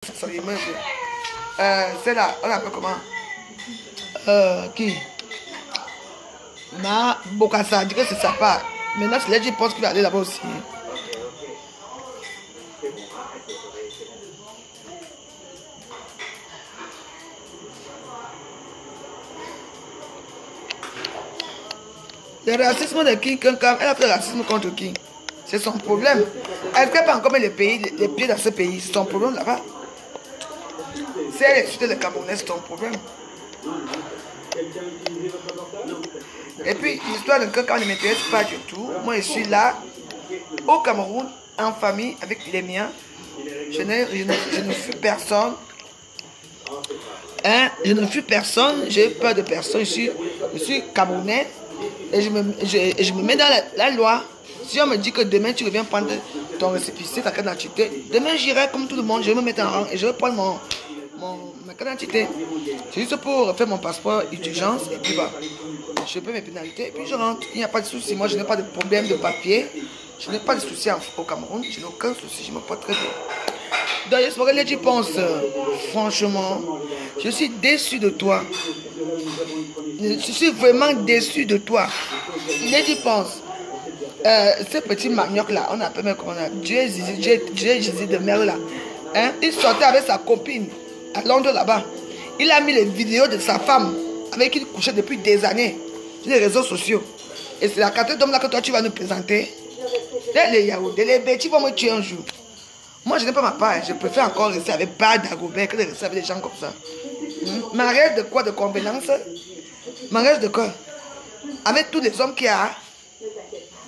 Son immeuble. C'est là, on appelle comment qui Ma Bokassa dit que c'est sa part. Maintenant, c'est là que je pense qu'il va aller là-bas aussi. Le racisme de qui, elle a fait le racisme contre qui? C'est son problème. Elle ne peut pas encore mettre les pieds dans ce pays. C'est son problème là-bas. Si elle insulte les Camerounais, c'est ton problème. Et puis, l'histoire de quelqu'un ne m'intéresse pas du tout. Moi, je suis là, au Cameroun, en famille, avec les miens. Je ne fuis personne. Hein? Je ne fuis personne. J'ai peur de personne. Je suis Camerounais. Et je me mets dans la loi. Si on me dit que demain, tu reviens prendre ton récépissé, ta carte d'identité, demain, j'irai comme tout le monde. Je vais me mettre en rang et je vais prendre ma carte d'identité. C'est juste pour faire mon passeport d'urgence et puis bah, je paie mes pénalités et puis je rentre. Il n'y a pas de souci. Moi, je n'ai pas de problème de papier. Je n'ai pas de souci au Cameroun. Je n'ai aucun souci. Je me porte très bien. D'ailleurs, c'est vrai que tu penses, franchement, je suis déçu de toi. Je suis vraiment déçu de toi. Tu penses, ce petit manioc là, on appelle comment on a Dieu Jésus de merde là. Hein? Il sortait avec sa copine à Londres là-bas. Il a mis les vidéos de sa femme avec qui il couchait depuis des années sur les réseaux sociaux. Et c'est la quantité d'hommes là que toi tu vas nous présenter. Les Yaoundé, les bêtis vont me tuer un jour. Moi je n'ai pas ma part. Je préfère encore rester avec Bad Dagobert que de rester avec des gens comme ça. Mariage de quoi? De convenance? Mariage de quoi? Avec tous les hommes qu'il y a.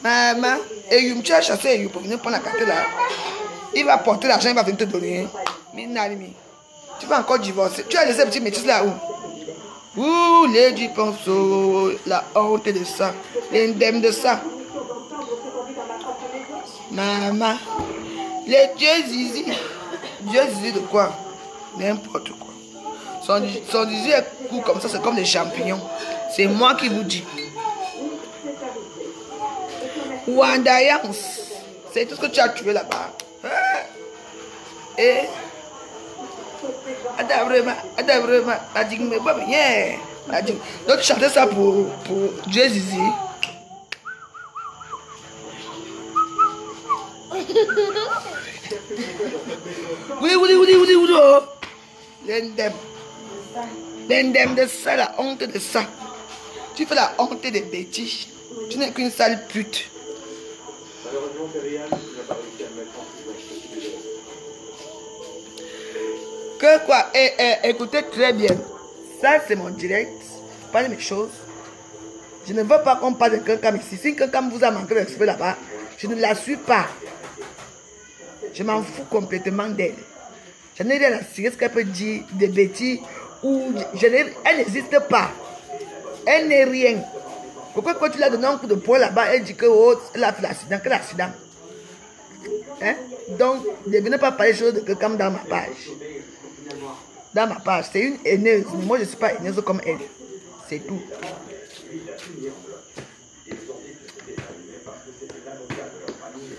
Maman, et tu as chassé Eyum pour venir prendre la carte là. Il va porter l'argent, il va venir te donner. Minalimi. Tu vas encore divorcer. Tu as laissé petit métis là où? Ouh, les du penso, la honte de ça, l'indemne de ça. Maman, les dieux zizi. Dieu zizi de quoi? N'importe quoi. Son zizi est court comme ça, c'est comme des champignons. C'est moi qui vous dis. Wandayans, c'est tout ce que tu as tué là-bas. Et donc tu chantais ça pour Dieu Zizi. Oui. L'indemne de ça, la honte de ça. Tu fais la honte des bêtises. Tu n'es qu'une sale pute. Que quoi? Écoutez très bien. Ça, c'est mon direct. Pas de mes choses. Je ne veux pas qu'on parle de quelqu'un ici. Si quelqu'un vous a manqué de respect là-bas, je ne la suis pas. Je m'en fous complètement d'elle. Je n'ai rien à cirer ce qu'elle peut dire, des bêtises, ou elle n'existe pas. Elle n'est rien. Pourquoi quand tu l'as donné un coup de poing là-bas, elle dit que oh, elle a fait l'accident, quel accident? Hein? Donc, ne venez pas parler des choses de quelqu'un dans ma page. Dans ma page, c'est une haineuse. Moi, je ne suis pas haineuse comme elle. C'est tout.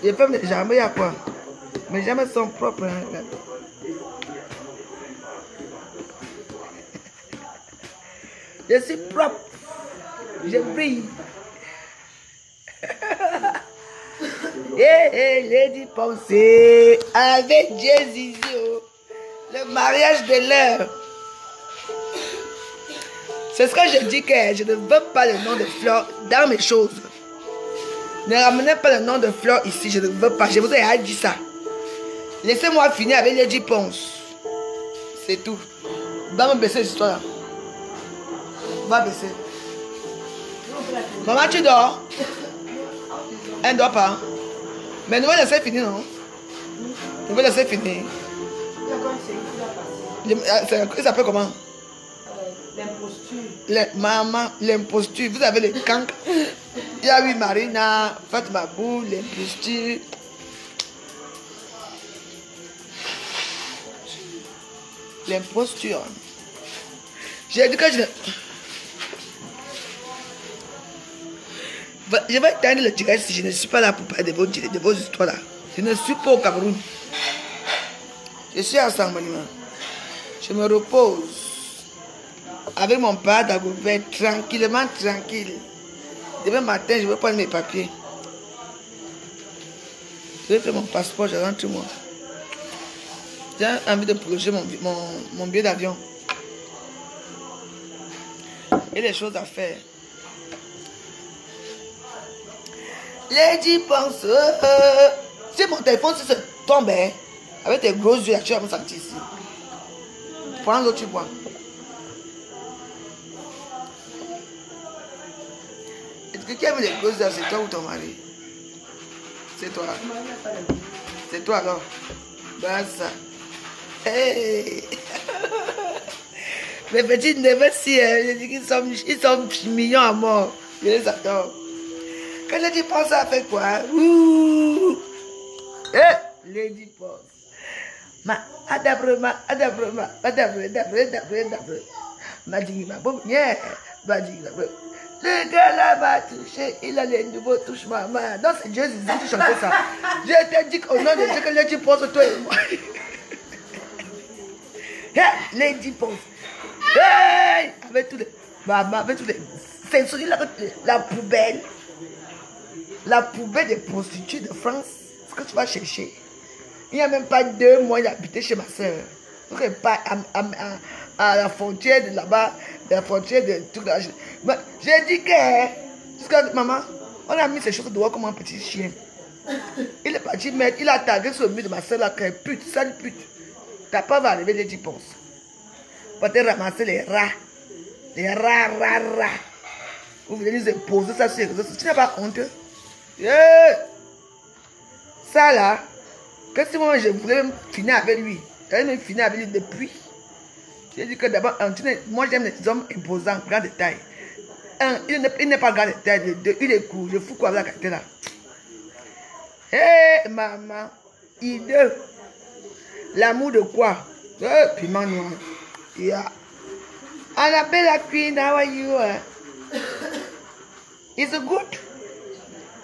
Les femmes, les jambes, il y a quoi? Mes jambes sont propres. Hein? Je suis propre. Je brille. Lady Pensée avec Jésus. Le mariage de l'heure. C'est ce que je dis, que je ne veux pas le nom de Fleur dans mes choses. Ne ramenez pas le nom de Fleur ici, je ne veux pas. Je vous ai dit ça. Laissez-moi finir avec Lady Ponce. C'est tout. Va me baisser cette histoire-là. Va baisser. Maman, tu dors? Elle ne dort pas. Mais nous allons laisser finir, non? Nous allons laisser finir. Ça s'appelle comment? L'imposture. Maman, l'imposture. Vous avez les cancres. Il y a eu Marina, Fatima Bou, l'imposture. L'imposture. J'ai dit que je vais éteindre le direct si je ne suis pas là pour parler de vos histoires là. Je ne suis pas au Cameroun. Je suis à Saint-Monument. Je me repose avec mon père d'Agoubert, tranquillement, tranquille. Demain matin, je vais prendre mes papiers. Je vais faire mon passeport, je rentre chez moi. J'ai envie de projeter mon billet d'avion. Et les choses à faire. Lady pense. Si mon téléphone se tombe, hein, avec tes gros yeux, tu vas me sentir ici. Prends l'eau, tu bois. Est-ce que qui a mis les gros yeux, c'est toi ou ton mari? C'est toi. C'est toi alors. Ben ça. Hey. Mes petits neveux, si, je dis qu'ils sont mignons à mort. Je les adore. Quand Lady pense, ça fait quoi? Ouh. Lady pense. Ma adabre. Ma dit, ma bonne, ma dit, le gars là m'a touché, il a les nouveaux touches maman. Non, c'est Dieu qui chantait ça. Je te dis qu'au nom de Dieu que Lady pense, toi et moi. Lady pense. Hey! Avec tous les. Maman, avec tous les. C'est celui là, la poubelle. La poubelle des prostituées de France. Ce que tu vas chercher. Il n'y a même pas 2 mois, il habitait chez ma soeur. Donc, il pas à la frontière de là-bas, de la frontière de tout là. J'ai dit que. Jusqu'à maman, on a mis ces choses dehors comme un petit chien. Il est parti mettre, il a tagué sur le mur de ma soeur là, qu'elle pute, sale pute. Ta part va arriver les 10 ponces. Pour te ramasser les rats. Les rats. Vous venez nous imposer ça sur les réseaux sociaux. Tu n'as pas honte? Ça là, que si moi je voulais même finir avec lui, j'allais même finir avec lui depuis. J'ai dit que d'abord, moi j'aime les hommes imposants, grand de taille. Il n'est pas grand de taille, il est court, je fous quoi avec la qualité là. Hé maman, hideux. L'amour de quoi? Piment noir. Yeah. Annabella Queen, how are you? Is it good?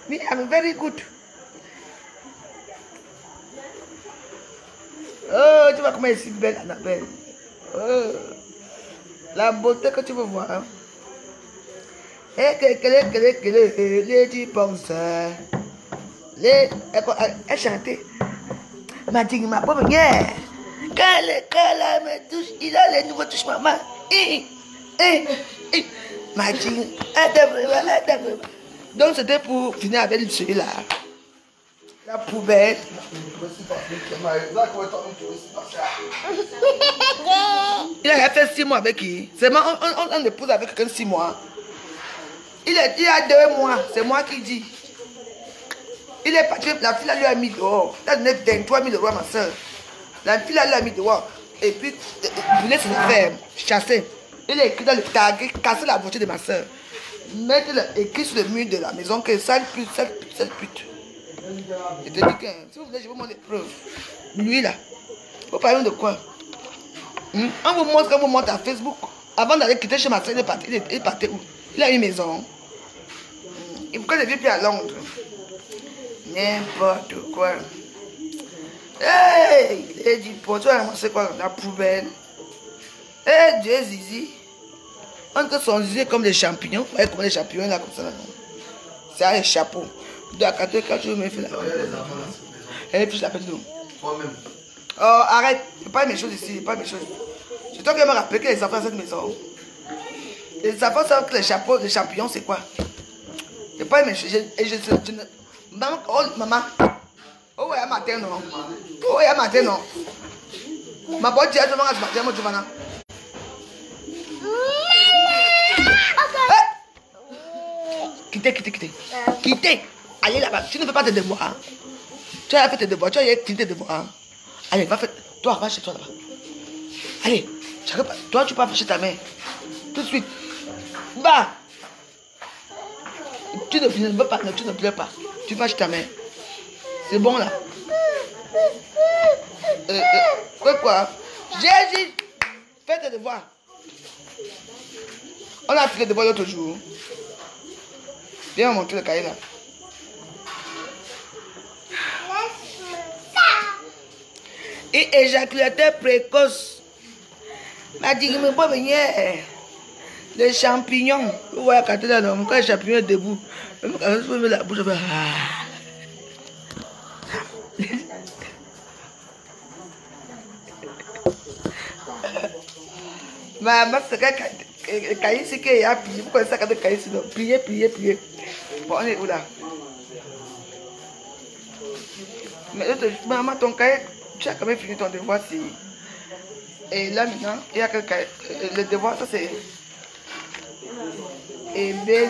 Me, I'm very good. Oh, tu vois comment elle est si belle, Annabelle. Oh, la beauté que tu veux voir. Et que tu penses. Elle chantait. Ma dit, ma pauvre mère. Quand le gars me touche, il a les nouveaux touches maman. Ma dit, donc c'était pour finir avec celui-là. La poubelle. Il a fait 6 mois avec qui? C'est moi, on épouse avec quelqu'un 6 mois. Il a 2 mois, c'est moi qui dis. Il est parti, la fille lui a mis dehors. Il a donné 23 000 € à ma soeur. La fille lui a mis dehors. Et puis, il voulait se faire chasser. Il a écrit dans le tag, casser la voiture de ma soeur. Mettre écrit sur le mur de la maison que sale pute, sale pute, sale pute. Je te dis que si vous voulez, je vous montre les preuves. Lui là, vous parlez de quoi? On vous montre, quand vous montrez à Facebook. Avant d'aller quitter chez ma soeur, il est parti où? Il a une maison. Et pourquoi il ne vit plus à Londres? N'importe quoi. Hey, Lady Port, tu vas ramasser quoi? La poubelle. Hey, Dieu Zizi. On dit que son zizi est comme des champignons. Vous voyez comme les champignons là, comme ça là. C'est un chapeau. De la 4 quand tu veux me faire la et puis je l'appelle nous. Toi-même. Oh, arrête. C'est pas mes choses ici. C'est pas mes choses. C'est toi qui me rappelle que les enfants à cette maison. Les enfants savent que les chapeaux, les champignons, c'est quoi? C'est pas mes choses. Maman, oh, maman. Oh, ouais, matin, non. Oh, ouais, matin, non. Ma bonne diable, je vais matin, Quittez. Quittez. Allez là-bas. Tu ne fais pas tes devoirs. Tu as fait tes devoirs. Tu as fini tes devoirs. Allez, va faire. Toi, va chez toi là-bas. Allez. Toi, tu peux pas chez ta mère. Tout de suite. Va. Tu ne veux pas. Tu ne pleures pas. Tu vas chez ta mère. C'est bon là. Quoi? Jésus. Fais tes devoirs. On a fait les devoirs l'autre jour. Viens me montrer le cahier là. Et éjaculateur précoce. M'a dit, mais pas venir. Les champignons. Vous voyez quand les champignons est debout. Même quand je me la bouche, je fais Maman, c'est que Kaïs qui a plié. Vous connaissez ça quand Kaïs plié. Bon, on est où là? Mais maman, ton cahier, tu as quand même fini ton devoir. Et là maintenant, il y a que le devoir, ça c'est aider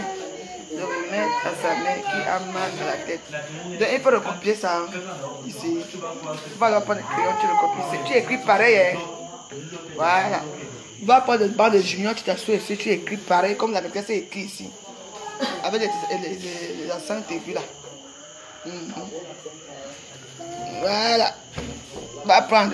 le remettre à sa mère qui a mal à la tête. Donc il faut recopier ça ici. Tu vas leur prendre le crayon, tu recopies. Tu écris pareil. Hein? Voilà. Tu vas prendre le banc de junior, tu t'assois ici, tu écris pareil comme la maîtresse est écrit ici. Avec les accents aigus là. Voilà. Va prendre.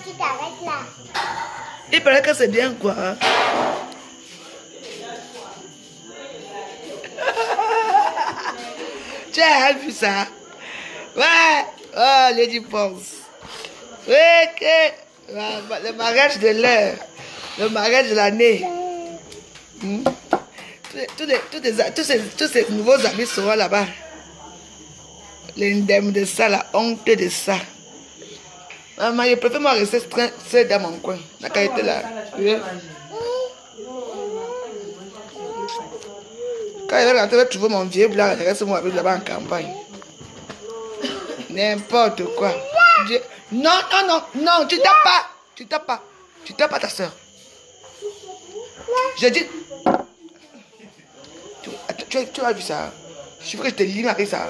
Tu t'arrêtes là. Il paraît que c'est bien quoi. Hein? Tu as vu ça? Ouais. Oh, Lady pense. Oui, le mariage de l'heure. Le mariage de l'année. Tous ces nouveaux amis seront là-bas. L'indemne de ça, la honte de ça. Maman, je préfère me rester seul dans mon coin. La qualité là. Oui. Quand je vais rentrer, je vais trouver mon vieux blanc. Je reste moi là-bas en campagne. N'importe quoi. Non, tu tapes pas. Tu tapes pas ta soeur. Je dis. Tu as vu ça? Je veux que je te lime avec ça.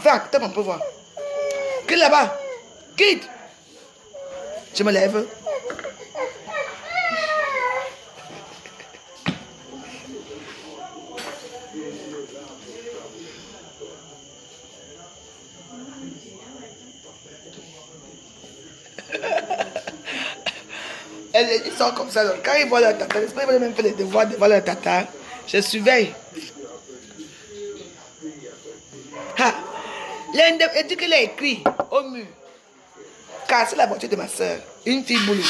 Fais un tape, on peut voir. Quitte là-bas. Quitte. Je me lève. Ils sont comme ça. Donc, quand ils voient leur tata, ils veulent même faire les devoirs devant leur tata. Je surveille. Elle dit qu'elle a écrit au mur. Casser la voiture de ma soeur. Une fille boulot.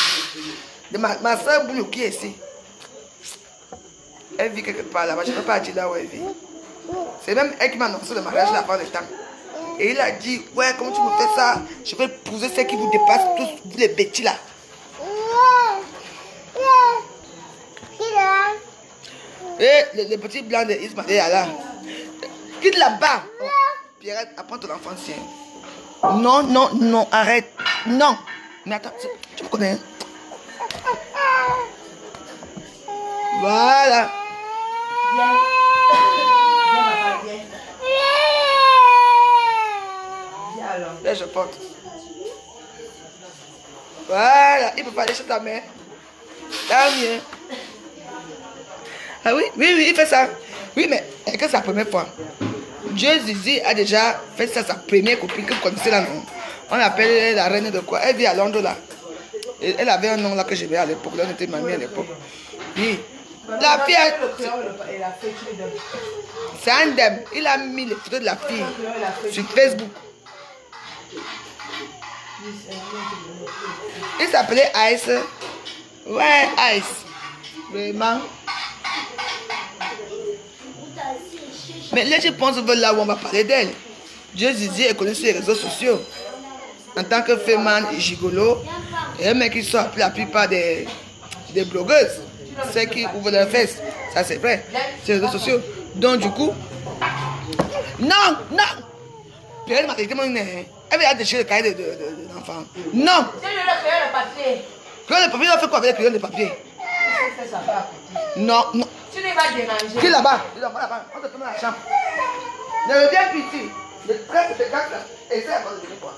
De ma soeur boulot qui est ici. Elle vit quelque part là-bas. Je ne peux pas dire là où elle vit. C'est même elle qui m'a annoncé le mariage là-bas le temps. Et il a dit, ouais, comment tu me fais ça? Je vais épouser celle qui vous dépasse tous, vous les bêtis là. Et le petit blanc de Ismaël est là. Quitte là-bas. Pierrette, apprends ton enfant sien. Non, arrête. Non. Mais attends, tu me connais. Voilà. Là, je porte. Voilà. Il ne peut pas aller chez ta mère. Tant mieux. Ah oui, il fait ça. Oui, mais est-ce que c'est la première fois? Dieu Zizi a déjà fait ça, sa première copine que vous connaissez là, non? On l'appelle la reine de quoi? Elle vit à Londres là. Et elle avait un nom là que j'avais à l'époque. Là, on était mamie à l'époque. Oui. La fille a... C'est un dème. Il a mis les photos de la fille sur Facebook. Il s'appelait Ice. Ouais, Ice. Vraiment. Mais là, je pense que là où on va parler d'elle. Dieu Zizi est connu sur les réseaux sociaux. En tant que féman gigolo. Et un mec qui sort la plupart des blogueuses. Celles qui ouvrent leurs fesses. Ça, c'est vrai. Sur les réseaux sociaux. Donc, du coup. Non. Pierre m'a dit, elle va déchirer le cahier de l'enfant. Non. C'est le crayon de papier. Crayon de papier, on fait quoi avec le crayon de papier? Non. Tu ne vas déranger. Qui est là-bas? On te fait dans la chambre. Ne reviens plus ici. Le train de ce gars là. Essaye encore de venir quoi.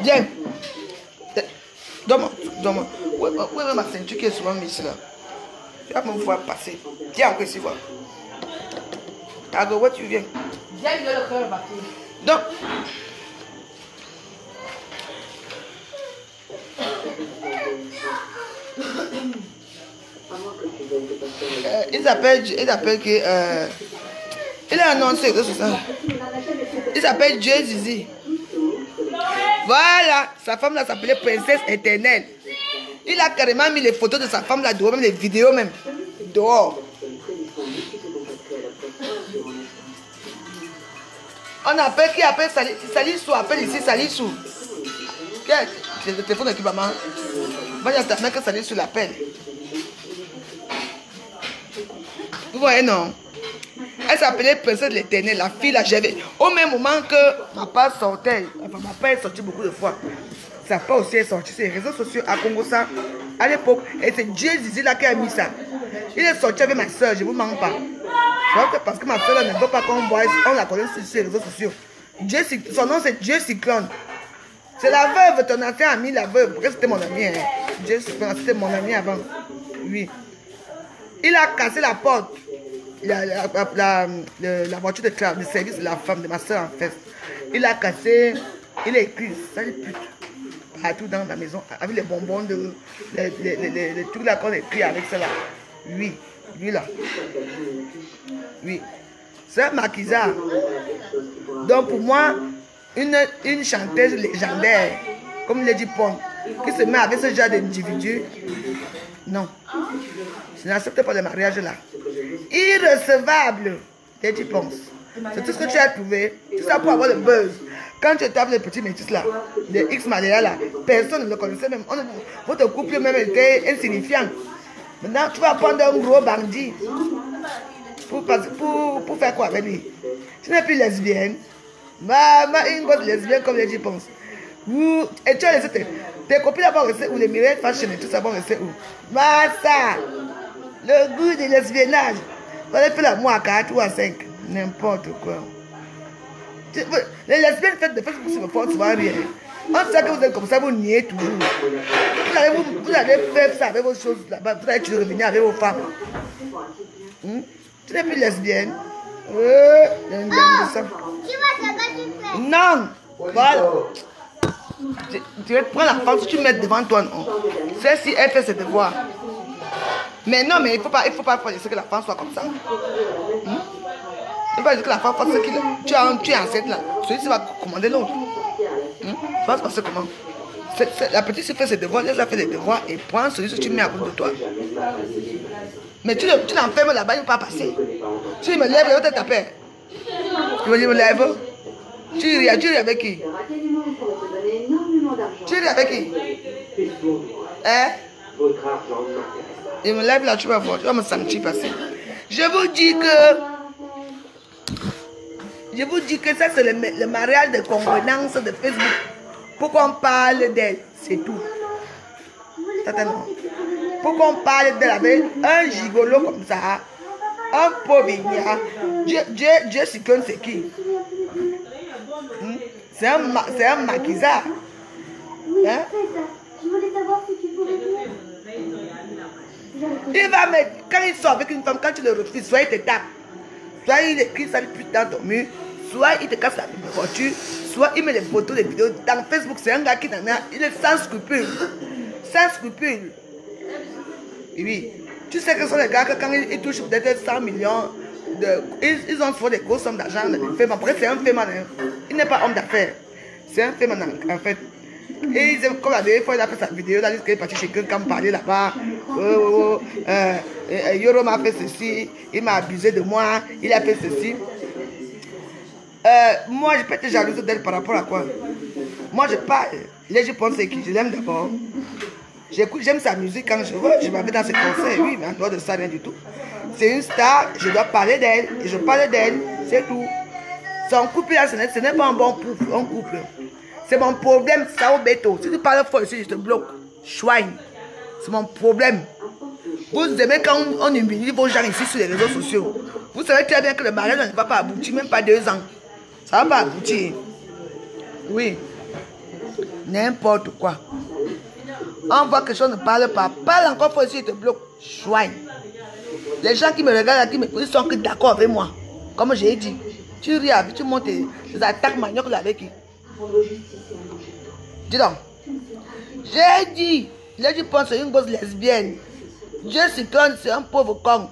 Viens. Donne-moi. Où est ma ceinture qui est souvent mise là? Tu vas me voir passer. Viens encore ici voir. Alors, où tu viens? Viens de le crayon de papier. Donc. Il s'appelle que... il a annoncé que c'est ça. Il s'appelle Dieu Zizi. Voilà, sa femme là s'appelait Princesse Éternelle. Il a carrément mis les photos de sa femme là dehors, même les vidéos même. Dehors. On appelle qui appelle Salissou, appelle ici Salissou. C'est le téléphone de maman. Va dire à ta mère que Salissou l'appelle. Vous voyez non? Elle s'appelait Princesse l'Éternelle, la fille là, j'avais. Au même moment que ma part sortait, enfin ma part est sortie beaucoup de fois. Sa part aussi est sortie sur les réseaux sociaux à Congo ça. À l'époque, et c'est Dieu Zizi là qui a mis ça. Il est sorti avec ma soeur, je ne vous mens pas. Parce que ma soeur ne veut pas qu'on voit, on la connaît sur les réseaux sociaux. Son nom c'est Dieu Cyclone. C'est la veuve, ton ancien ami, la veuve. Parce que c'était mon ami. Hein. Dieu Cyclone, c'était mon ami avant. Oui. Il a cassé la porte. La voiture de service de la femme de ma soeur en fait. Il a cassé, il a écrit, ça les pute, partout dans la maison, avec les bonbons, les trucs là qu'on écrit avec ça là. Oui, lui là. Oui. C'est Makiza. Donc pour moi, une chanteuse légendaire, comme Lady Pond, qui se met avec ce genre d'individu, non. Je n'accepte pas le mariage là. Irrecevable. Et tu penses. C'est tout ce que tu as trouvé. Tout ça pour avoir le buzz. Quand tu tapes les petits métis là, les X Maléa là, personne ne le connaissait même. Votre couple même était insignifiant. Maintenant, tu vas prendre un gros bandit. Pour faire quoi avec lui? Tu n'es plus lesbienne. Une grosse lesbienne comme les gens pensent. Et tu as laissé tes copines là vont rester où? Les Mireille Fashion et tout ça vont rester où? Ça, le goût de l'espionnage. Vous allez faire l'amour à 4 ou à 5. N'importe quoi. Les lesbiennes faites de Facebook sur le fond, souvent rien. On sait que vous êtes comme ça, vous niez toujours. Vous allez faire ça avec vos choses là-bas. Vous allez toujours revenir avec vos femmes. Tu n'es plus lesbienne. Non. Voilà. Tu vas prendre la femme si tu mets devant toi, non. Celle-ci, elle fait ses devoirs. Mais non, mais il ne faut pas faire que la femme soit comme ça. Il ne faut pas dire que la femme fasse ce qu'il a. Tu es enceinte là. Celui-ci va commander l'autre. Ça va se passer comment? La petite se fait ses devoirs, elle a fait les devoirs et prend celui que tu mets à côté de toi. Mais tu l'enfermes là-bas, il ne va pas passer. Tu me lèves, il va te taper. Tu me dis, me lève. Tu ris avec qui? Tu ris avec qui? Hein? Il me lève là, tu vas voir, tu vas me sentir passer. Je vous dis que ça c'est le mariage de convenance de Facebook. Pour qu'on parle d'elle, c'est tout. Pour qu'on parle d'elle avec un gigolo comme ça, un pauvre ignare. Dieu Cyclone c'est qui? C'est un maquisard. Hein? Il va mettre, quand il sort avec une femme, quand tu le refuses, soit il te tape, soit il écrit ça dans ton mur, soit il te casse la voiture, soit il met des photos, des vidéos. Dans Facebook, c'est un gars qui n'en a, il est sans scrupule. Sans scrupule. Oui. Tu sais que ce sont les gars que quand ils touchent peut-être 100 millions, ils ont fait des grosses sommes d'argent. Après, c'est un paiement. Il n'est pas homme d'affaires. C'est un paiement en fait. Et comme la dernière fois, il a fait sa vidéo, il a dit qu'il est parti chez quelqu'un parler là-bas. Yoro m'a fait ceci, il m'a abusé de moi, il a fait ceci. Moi, je peux être jalouse d'elle par rapport à quoi? Moi, je parle. Là, je pense que je l'aime d'abord. J'aime sa musique quand je veux. Je m'avais dans ses concerts, oui, mais en dehors de ça, rien du tout. C'est une star, je dois parler d'elle, et je parle d'elle, c'est tout. Son couple là, ce n'est pas un bon couple. C'est mon problème, ça au béto. Si tu parles fort ici, je te bloque. Chouine. C'est mon problème. Vous aimez quand on humilie vos gens ici sur les réseaux sociaux. Vous savez très bien que le mariage ne va pas aboutir, même pas 2 ans. Ça ne va pas aboutir. Oui. N'importe quoi. On voit que les gens ne parlent pas. Parle encore fort ici, je te bloque. Chouine. Les gens qui me regardent, ils sont d'accord avec moi. Comme j'ai dit. Tu ris avec, tu montes les attaques manioc là avec qui? Dis donc. J'ai dit pense une grosse lesbienne. Dieu Cyclone, c'est un pauvre con.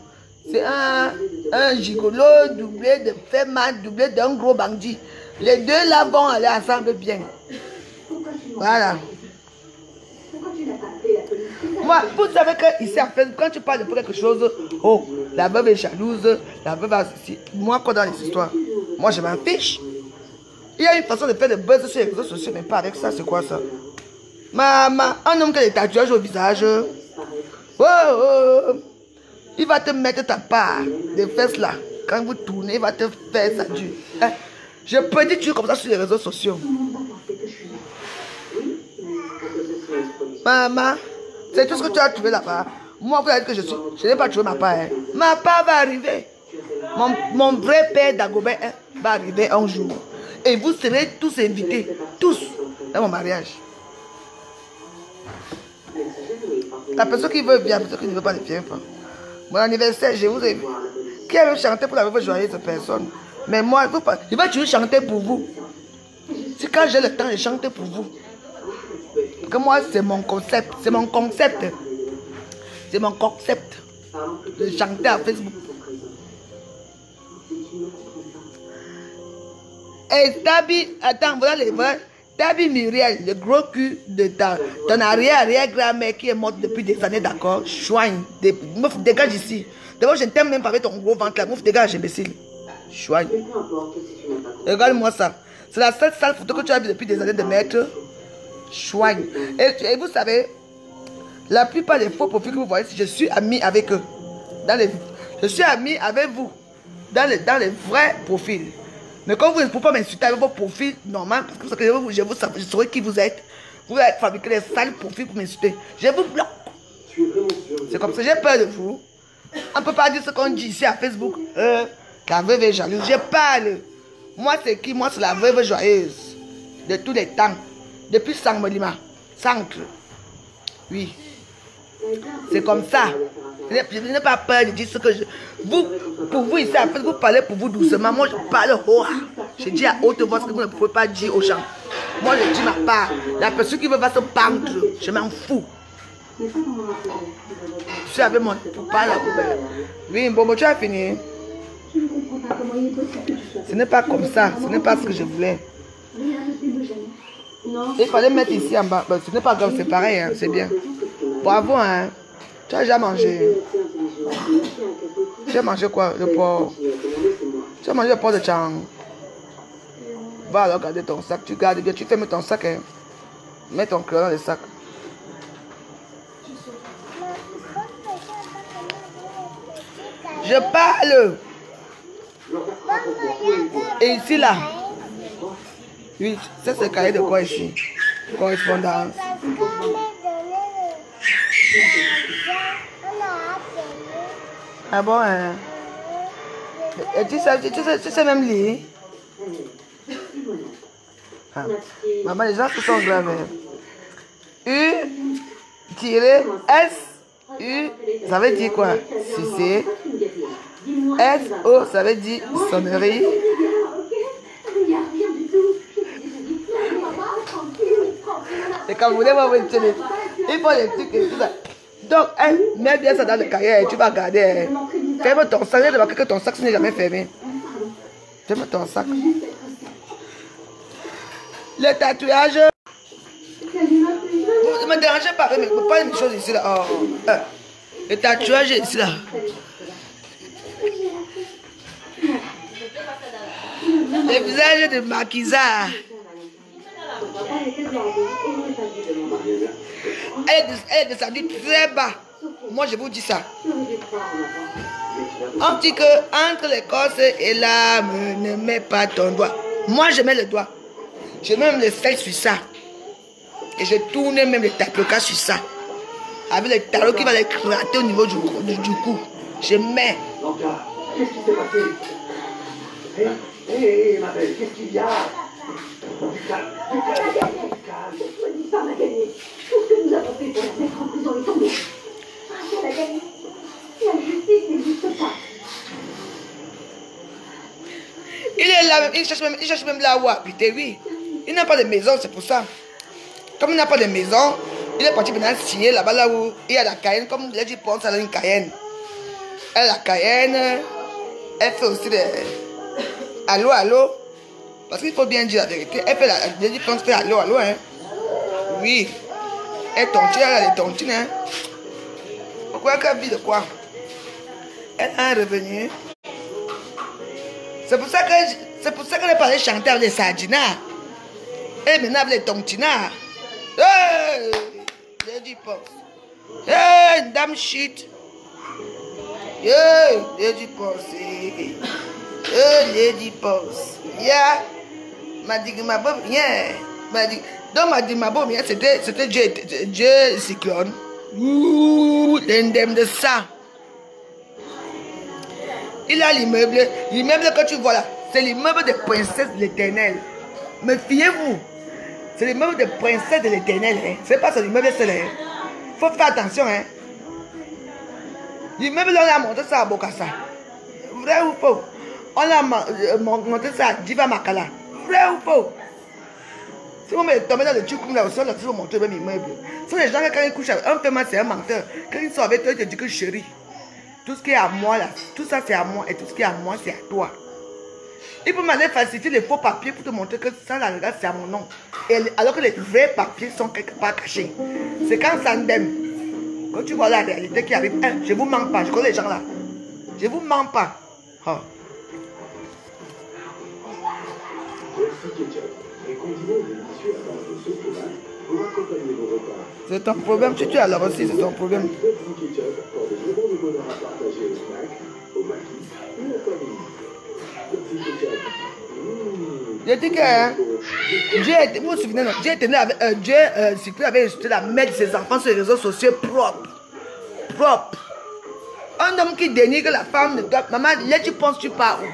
C'est un gigolo doublé de Fema, doublé d'un gros bandit. Les deux là vont aller ensemble bien. Voilà. Moi, vous savez que ici, en fait, quand tu parles de quelque chose, oh, la veuve est jalouse, la veuve a ceci. Moi, quoi dans les histoires, moi, je m'en fiche. Il y a une façon de faire des buzz sur les réseaux sociaux, mais pas avec ça, c'est quoi ça? Maman, un homme qui a des tatouages au visage. Oh, oh, il va te mettre ta part des fesses là. Quand vous tournez, il va te faire ça dur. Hein? Je peux dire tu comme ça sur les réseaux sociaux. Maman, c'est tout ce que tu as trouvé là-bas. Moi, vous avez dit que je n'ai pas trouvé ma part. Hein. Ma part va arriver. Mon vrai père Dagobert va arriver un jour. Et vous serez tous invités, tous, dans mon mariage. La personne qui veut bien, la personne qui ne veut pas ne vient pas. Mon anniversaire, je vous ai vu. Qui a chanté pour la veuve joyeuse personne? Mais moi, je vais toujours chanter pour vous. C'est quand j'ai le temps de chanter pour vous. Parce que moi, c'est mon concept. C'est mon concept. C'est mon concept. De chanter à Facebook. Et Tabi, attends, voilà les vrais. Tabi Muriel, le gros cul de ton arrière-grand-mère qui est morte depuis des années, d'accord? Chouigne. Meuf, dégage ici. D'abord, je ne t'aime même pas avec ton gros ventre là. Meuf, dégage, imbécile. Chouigne. Regarde-moi ça. C'est la seule sale photo que tu as vue depuis des années de mettre. Chouigne. Et vous savez, la plupart des faux profils que vous voyez, je suis ami avec eux. Je suis ami avec vous. Dans les vrais profils. Mais quand vous ne pouvez pas m'insulter avec vos profils normaux, parce que je saurai qui vous êtes. Vous allez fabriquer des sales profils pour m'insulter. Je vous bloque. C'est comme ça, j'ai peur de vous. On ne peut pas dire ce qu'on dit ici à Facebook. La veuve est jalouse. Je parle. Moi, c'est qui? Moi, c'est la veuve joyeuse. De tous les temps. Depuis Sangmelima. Centre. Oui. C'est comme ça. Je n'ai pas peur de dire ce que je... Pour vous ici, après, vous parlez pour vous doucement. Moi, je parle haut. Je dis à haute voix ce que vous ne pouvez pas dire aux gens. Moi, je dis ma part. La personne qui veut va se pendre. Je m'en fous. Je suis avec mon papa là. Oui, bon, tu as fini. Ce n'est pas comme ça. Ce n'est pas ce que je voulais. Il fallait mettre ici en bas. Ce n'est pas grave, c'est pareil. Hein, c'est bien. Bravo, hein. Tu as déjà mangé. Tu as mangé quoi? Le porc. Tu as mangé le porc de Chang. Va alors garder ton sac. Tu gardes bien. Tu fermes ton sac. Hein. Mets ton cœur dans le sac. Je parle. Et ici là. Oui, ça c'est le cahier de quoi ici? Correspondance. Ah bon, hein? Et tu sais même lire? Ah. Maman, les gens se sont gravés. U-S, U, ça veut dire quoi? Sucer. S-O, ça veut dire sonnerie. C'est quand vous voulez voir votre télé. Il faut les trucs et tout ça. Donc, hein, mets bien ça dans le cahier et tu vas regarder. Hein. Ferme ton sac, il y a que ton sac n'est jamais fermé. Ferme ton sac. Le tatouage. Vous ne me dérangez pas, mais pas une chose ici là. Oh. Le tatouage ici là. Le visage de Makiza. Elle est descendue très bas. Moi, je vous dis ça. On dit que entre l'écorce et l'âme, ne mets pas ton doigt. Moi, je mets le doigt. Je mets même le sel sur ça. Et je tourne même le tapioca sur ça. Avec le tarot qui va les gratter au niveau du cou. Je mets. Qu'est-ce qui s'est passé? Hé, ma belle, qu'est-ce qu'il y a? Du calme, du calme, du calme. Cette femme a gagné. Tout ce que nous avons fait pour la mettre en prison est tombé. Elle a gagné. La justice n'existe pas. Il est là, il cherche même là où habiter, oui. Il n'a pas de maison, c'est pour ça. Comme il n'a pas de maison, Il est parti maintenant signer là-bas, là où il y a la Cayenne, comme Lady Ponce, elle a une Cayenne. Elle a la Cayenne, elle fait aussi des... Allô, allô. Parce qu'il faut bien dire la vérité. Elle fait la... Lady Ponce fait allô, allô, hein. Oui. Elle tontine, elle a des tontines, hein. Pourquoi qu'elle vit de quoi? Elle a un revenu. C'est pour ça qu'elle est partie chanter avec les sardinards. Elle est maintenant avec les tontinards. Hey! Lady Ponce. Hey, damn shit. Hey, Lady Ponce. Hey, Lady Ponce. Yeah. M'a dit que ma bonne, yeah. M'a dit, donc m'a dit ma bonne, yeah, c'était Dieu cyclone. Ouh, l'indemne de ça. Il a l'immeuble que tu vois là, c'est l'immeuble des princesses de l'Éternel. Mais fiez-vous, c'est l'immeuble des princesses de l'Éternel. Hein. C'est pas ça l'immeuble seul. Il faut faire attention. Hein. L'immeuble, on a monté ça à Bokassa. Vrai ou faux? On a monté ça à Diva Makala. Vrai ou faux? Si vous me tombez dans le truc comme là aussi, on a toujours montré le même immeuble. Ce sont les gens qui, quand ils couchent avec un paiement, c'est un menteur. Quand ils sont avec toi, ils te disent que chérie. Tout ce qui est à moi là, tout ça c'est à moi et tout ce qui est à moi c'est à toi. Il peut m'aller falsifier les faux papiers pour te montrer que ça là, regarde, c'est à mon nom. Alors que les vrais papiers sont quelque part cachés. C'est quand ça n'aime. Quand tu vois la réalité qui arrive, hein, je vous mens pas, je connais les gens là. Je vous mens pas. Oh. C'est ton problème, tu es alors aussi, c'est ton problème. Je dis que hein, Dieu, vous vous souvenez, non? Dieu était avec Dieu avait insulté la mère de ses enfants sur les réseaux sociaux propres. Propre. Un homme qui dénigre la femme de toi. Maman, là tu penses tu pars où?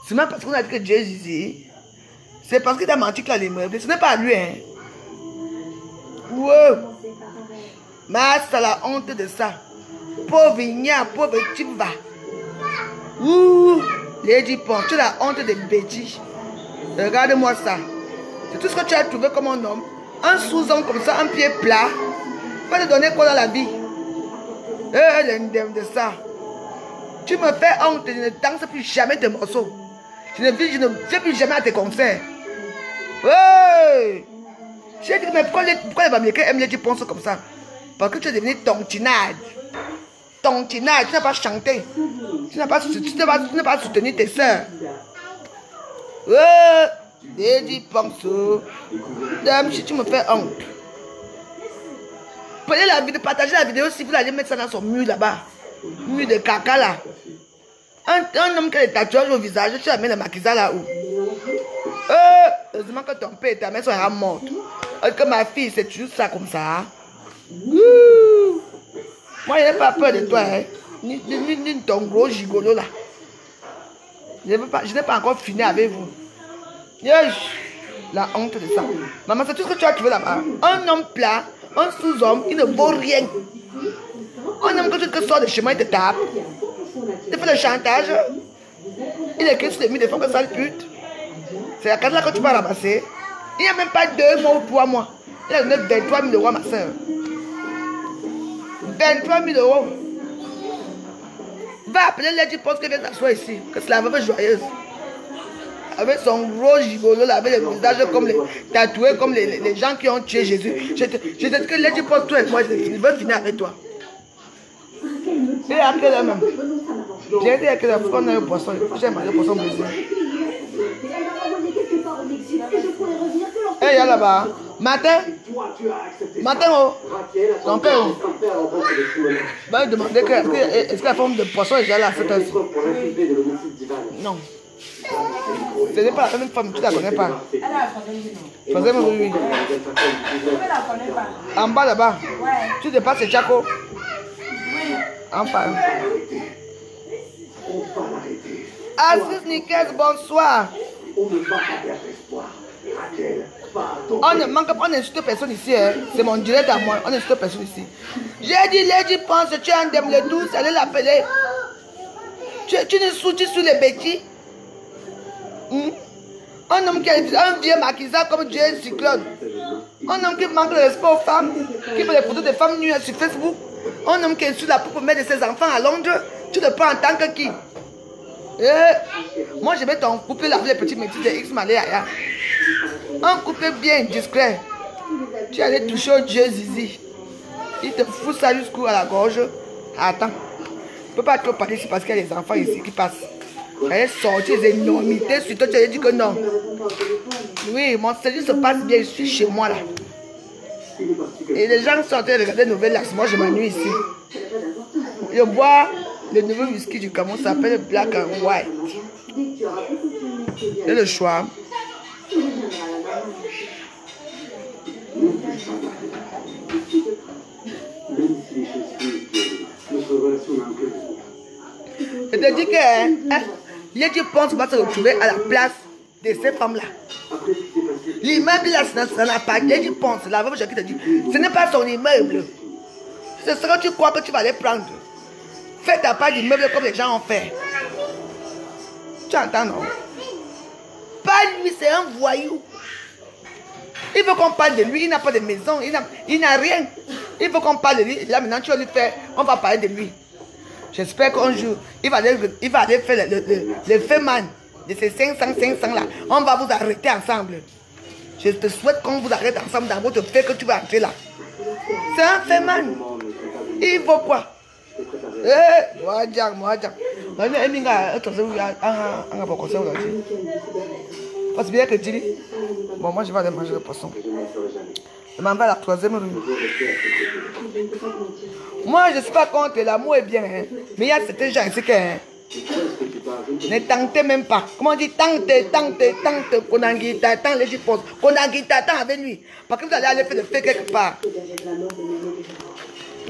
C'est même parce qu'on a dit que Dieu disait. C'est parce qu'il t'a menti que l'immeuble. Ce n'est pas lui, hein. Wow. Mais c'est la honte de ça. Pauvre igna, pauvre Timba. Ouh. Lady Ponce, tu as la honte des bêtises. Regarde-moi ça. C'est tout ce que tu as trouvé comme un homme. Un sous-homme comme ça, un pied plat. Va te donner quoi dans la vie? L'indemne de ça. Tu me fais honte, je ne danse plus jamais tes morceaux. Je ne fais plus jamais à tes concerts. Hey! J'ai dit, mais pourquoi les Américains aiment Lady Ponce comme ça? Parce que tu es devenu tontinade. Tontinade, tu n'as pas chanté. Tu n'as pas soutenu tes soeurs. Lady Ponce. Dame, si tu me fais honte. Prenez la vidéo, partagez la vidéo si vous allez mettre ça dans son mur là-bas. Mur de caca là. Un homme qui a des tatouages au visage, tu amènes le maquillage là-haut. Heureusement que ton père et ta mère sont morts. Que ma fille, c'est toujours ça comme ça. Moi, je n'ai pas peur de toi. Hein. Ni de ton gros gigolo là. Je n'ai pas encore fini avec vous. La honte de ça. Maman, c'est tout ce que tu as trouvé là-bas. Un homme plat, un sous-homme, il ne vaut rien. Un homme que tu sors de chez moi, il te tape. Il te fait le chantage. Il écrit sur les murs de femmes que sale pute. C'est la carte là que tu vas ramasser. Il n'y a même pas 2 mois ou 3 mois. Il a donné 23 000 euros à ma soeur. 23 000 euros. Va appeler Lady Ponce qui vient s'asseoir ici. Que c'est la veuve joyeuse. Avec son gros gigolo là, avec les visages comme les tatoués, comme les gens qui ont tué Jésus. Je te dis que Lady Ponce, toi et moi, je veux finir avec toi. Et à quelle heure même? J'ai dit à quelle heure? Pourquoi on a le poisson? J'aime le poisson brisé. Eh, il y a là-bas. Matin? Matin, oh. Ton père, oh. Va lui demander est-ce que la forme de poisson est déjà là à cette heure-ci? Non. Ce n'est pas la même femme, tu ne la connais pas. Faisais-moi oui. En bas là-bas. Tu dépasses le Chaco? Enfin. Assis Nicaise, bonsoir. On ne manque pas, on n'insulte personne ici. Hein. C'est mon direct à moi. On n'insulte personne ici. J'ai dit, Lady Ponce, tu es en dème le 12, allez l'appeler. Tu ne soutiens sur les bêtis. Un homme qui a un vieux maquisard comme Dieu cyclone. Un homme qui manque de respect aux femmes, qui fait des photos de femmes nues sur Facebook. Un homme qui est sur la propre mère de ses enfants à Londres. Tu le prends en tant que qui? Moi, je vais ton couple avec les petits métiers de X Malaya. Un couple bien discret. Tu allais toucher au Dieu Zizi. Il te fout ça jusqu'à la gorge. Attends. Je ne peux pas trop parler ici parce qu'il y a des enfants ici qui passent. Elle sortir des énormités sur toi, tu as dit que non. Oui, mon séjour se passe bien, je suis chez moi là. Et les gens sont en train de regarder les nouvelles là, moi je m'ennuie ici. Je bois le nouveau whisky du Cameroun, ça s'appelle Black and White. C'est le choix. Je te dis que Lady Ponce va se retrouver à la place de ces femmes-là. L'immeuble là, ça n'a pas. Lady Ponce, la veuve qui te dit, ce n'est pas son immeuble. C'est ce que tu crois que tu vas les prendre. Fais ta part d'immeuble comme les gens ont fait. Tu entends, non? Pas lui, c'est un voyou. Il veut qu'on parle de lui, il n'a pas de maison, il n'a rien. Il faut qu'on parle de lui. Là maintenant, tu vas lui faire, on va parler de lui. J'espère qu'un jour, il va aller faire le féman de ces 500 là. On va vous arrêter ensemble. Je te souhaite qu'on vous arrête ensemble dans votre fait que tu vas entrer là. C'est un féman. Il faut quoi? Moi, parce bien que tu dis, bon, moi je vais aller manger le poisson. Je m'en vais à la 3e rue. Moi je ne suis pas contre, l'amour est bien, hein. Mais il y a certains gens ici qui ne tentez même pas. Comment on dit tentez, Konangi t'attend, les gens Konangi t'attend avec lui. Parce que vous allez aller faire le fait quelque part.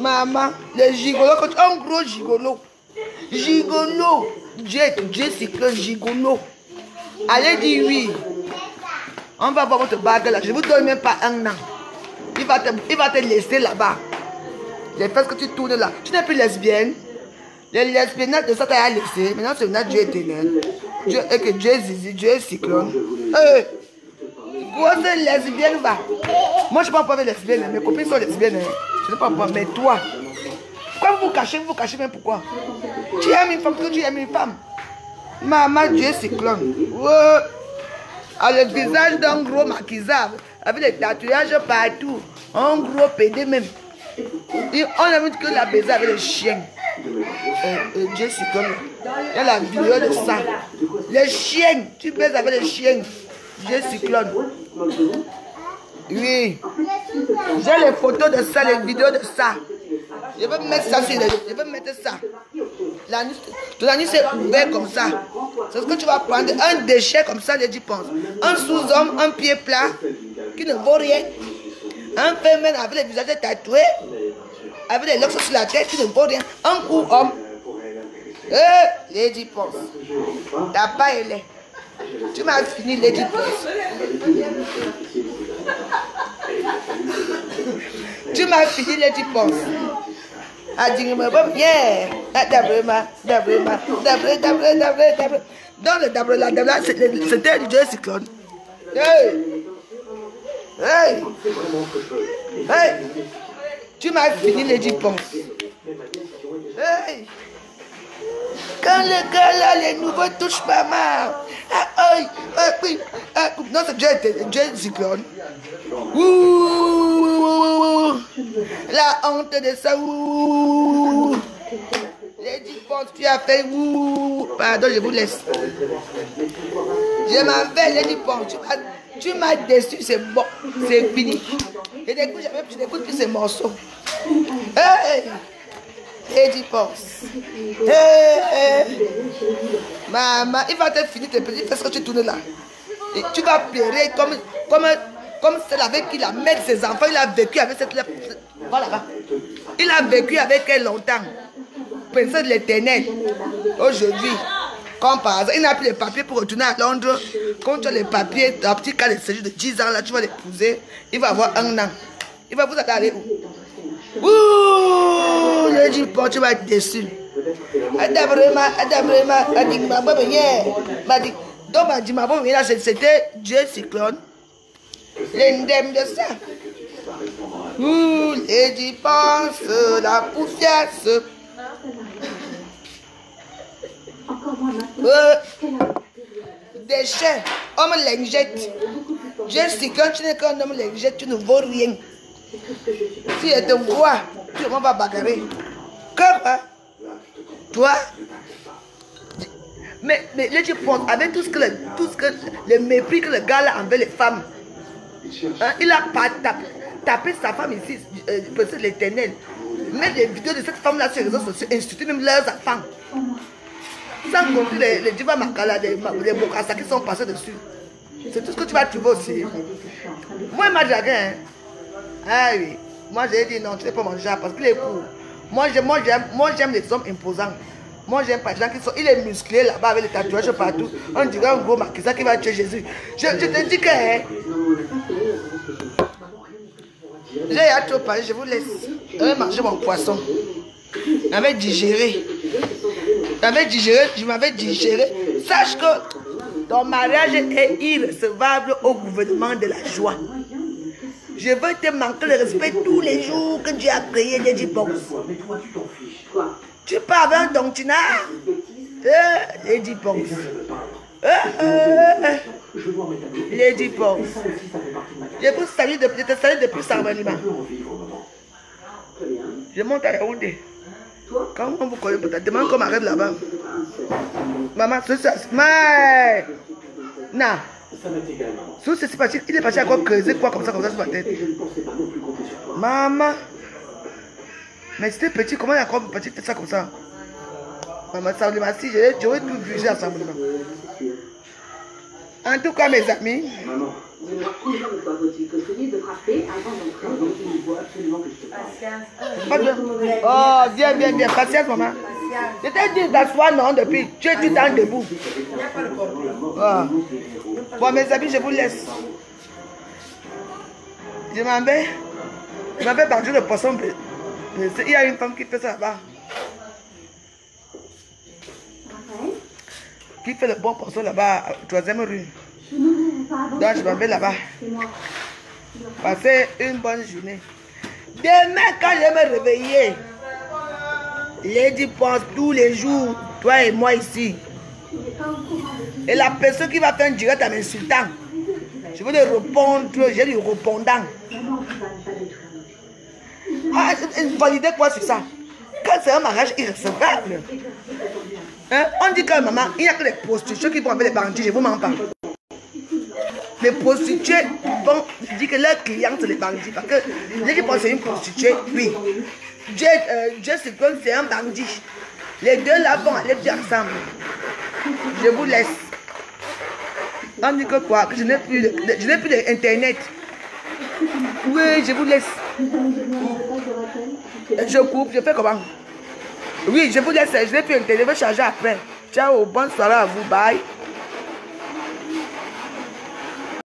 Maman, les gigolos, un gros gigolo. Gigolo. Dieu cyclone gigolo. Allez dire oui. On va voir votre bague là. Je ne vous donne même pas un an. Il va te laisser là-bas. Les fesses que tu tournes là. Tu n'es plus lesbienne. Les lesbiennes de ça t'as laissé. Maintenant c'est une Dieu éternel. Dieu et que Dieu Zizi, Dieu cyclone. Grosse lesbienne va. Moi je ne parle pas avec lesbiennes. Mes copines sont lesbiennes. Je ne parle pas. Mais toi. Pourquoi vous vous cachez même pourquoi? Tu aimes une femme que tu aimes une femme. Maman, Dieu cyclone. Ouais. À le visage d'un gros maquisard, avec des tatouages partout. Un gros pédé même. Et on a vu que la baiser avec les chiens. Dieu cyclone. Il y a la vidéo de ça. Les chiens, tu baises avec les chiens. Dieu cyclone. Oui. J'ai les photos de ça, les vidéos de ça. Je vais mettre ça sur les... Je vais mettre ça. Ton anus est ouvert comme ça. C'est ce que tu vas prendre. Un déchet comme ça, les 10 penses. Un sous-homme, un pied plat, qui ne vaut rien. Un féminin avec les visages tatoués, avec les locks sur la tête, qui ne vaut rien. Un coup homme. Lady Ponce. T'as pas ailé. Tu m'as fini, Lady Ponce. Tu m'as fini, Lady Ponce. Dans le dabre, c'était du Dieu cyclone. Hey! Tu m'as fini, Lady Ponce. Hey! Quand le gars là, les nouveaux touchent pas mal. Non, c'est Dieu cyclone. Ouh, la honte de ça. Ouh. Lady Ponce, tu as fait ouh. Pardon, je vous laisse. Je m'en vais, Lady Ponce. Tu m'as déçu, c'est bon. C'est fini. Je n'écoute plus ces morceaux. Hey! Lady Ponce. Maman, il va te finir tes petits fesses que tu tournes là. Et tu vas pleurer comme celle avec qui la mère de ses enfants, il a vécu avec cette... Voilà. Il a vécu avec elle longtemps. Princesse de l'éternel. Aujourd'hui, comme par hasard, il n'a plus les papiers pour retourner à Londres. Quand tu as les papiers, un petit cas de séjour de 10 ans, là, tu vas l'épouser. Il va avoir 1 an. Il va vous aller où? Ouh, le dit, tu vas être déçu. Donc Donc, ma dit, ma bonne, c'était Dieu cyclone. L'indemne de ça. Ouh, les pense, la poufiasse. Encore moins maintenant. Déchets, homme l'injecte. Dieu cyclone, tu n'es qu'un homme l'injecte, tu ne vaux rien. Si elle te voit, tout le monde va bagarrer. Quoi? Toi? Mais là, tu penses, avec tout ce que le mépris que le gars a envers les femmes, hein, il a pas tapé sa femme ici, peut-être l'Éternel. Mais les vidéos de cette femme-là sur les réseaux sociaux insultent même leurs enfants. Sans compter les divas Makala, les Bokassa qui sont passés dessus. C'est tout ce que tu vas trouver aussi. Moi, il m'a dragué. Hein. Ah oui. Moi, j'ai dit non, tu n'es pas mon genre parce qu'il est court. Moi, j'aime les hommes imposants. Moi, j'aime pas les gens qui sont. Il est musclé là-bas avec les tatouages partout. On dirait un gros maquisa qui va tuer Jésus. Je te dis que. Hein, j'ai trop parlé, je vous laisse. J'avais mangé mon poisson. J'avais digéré. Je m'avais digéré. Sache que ton mariage est irrecevable au gouvernement de la joie. Je veux te manquer le respect tous les jours que Dieu a créé Lady Box. Tu parles avec un dontinard. Lady Box. Lady Box. Je te salue depuis Saint-Maniman. Je monte à Yaoundé. Quand on vous connaît peut-être, demande qu'on m'arrête là-bas. Maman, c'est ça. Mais. Non. Il est parti à quoi creuser quoi comme ça sur ma tête. Maman. Mais c'était petit, comment il a encore petit fait ça comme ça? Maman, ça me dit, j'aurais tout vu à Saint-Maniman. En tout cas, mes amis. Oh, viens. Patience, maman. Je t'ai dit d'asseoir, non, depuis. Tu es tout le temps debout. Oh. Bon, mes amis, je vous laisse. Je m'en vais partir le poisson. Il y a une femme qui fait ça là-bas. Qui fait le bon poisson là-bas, à 3e rue. Donc je m'en vais là-bas. Passez une bonne journée. Demain, quand je vais me réveiller, Lady pense tous les jours, toi et moi ici. Et la personne qui va faire un direct à m'insultant, je vais lui répondre, j'ai lui répondant. Ah, validez quoi sur ça? Quand c'est un mariage irrecevable. Hein? On dit que maman, il n'y a que les prostituées qui vont avec les bandits, je vous mens pas. Les prostituées, bon, je dis que leurs clients c'est les bandits. Parce que les qui pensent c'est une prostituée, oui. Dieu c'est comme c'est un bandit. Les deux là vont aller bien ensemble. Je vous laisse. On dit que quoi? Que je n'ai plus d'internet. Oui, je vous laisse. Je coupe, je fais comment? Oui, je vous laisse. Je n'ai plus d'internet, je vais charger après. Ciao, bonne soirée à vous, bye.